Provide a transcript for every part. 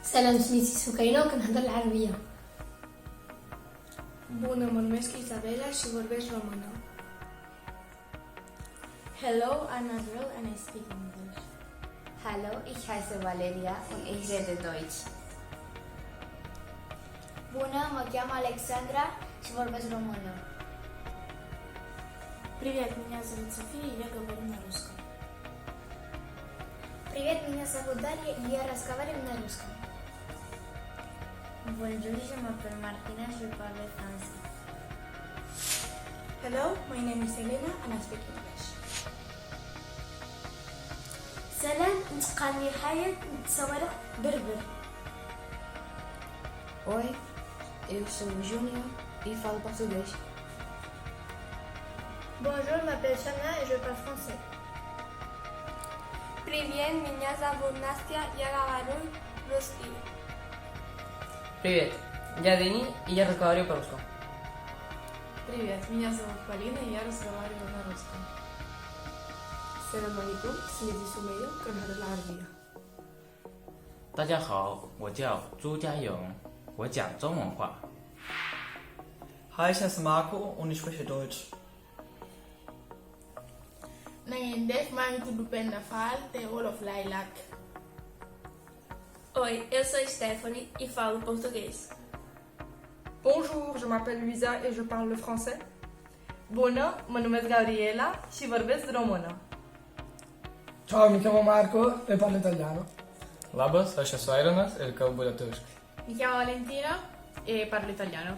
سلام سميتي سكينة وكنهضر العربية. Bună, mă numesc Isabela și vorbesc română. Hello, I'm Adriel and I speak English. Hallo, ich heiße Valeria und ich rede Deutsch. Bună, mă cheamă Alexandra și vorbesc română. Привет, меня зовут София и я говорю на русском. Привет, меня зовут Дарья и я разговариваю на русском. Bonjour, je m'appelle Martina, je parle français. Hello, my name is Elena and I speak English. سلام، انتقالي حياة نتصور بربر. Oi, eu sou o Júnior e falo português. Bonjour, je m'appelle Shana et je parle français. Привет, меня зовут Настя, я говорю русский. Привет, я Дени и я разговариваю по-русски. Привет, меня зовут Полина и я разговариваю на русском. السلام عليكم، سميتي سمية كنهضر العربية. 大家好，我叫朱家勇，我讲中文话。 Hi, ich heiße Marco und ich spreche Deutsch. Na ngeen def, maa ngi tudd Penda Fall te wolof laay làkk. Oi, eu sou Stephanie e falo português. Bonjour, je m'appelle Luisa et je parle le français. Bună, mă numesc Gabriela și vorbesc română. Ciao, mi chiamo Marco e parlo italiano. Labas, aš esu Airinas ir kalbu lietuviškai. Mi chiamo Valentina e parlo italiano.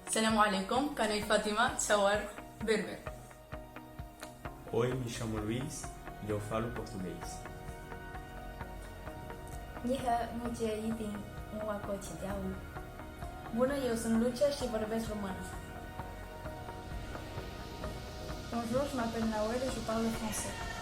Salam alaikum, canal Fatima, Sawar, Berber. Oi, me chamo Luiz e eu falo português. 你好，我叫一丁，我过去跳舞。 Bună, eu sunt Lucia și vorbesc română. Bonjour, je m'appelle Nawel et je parle français.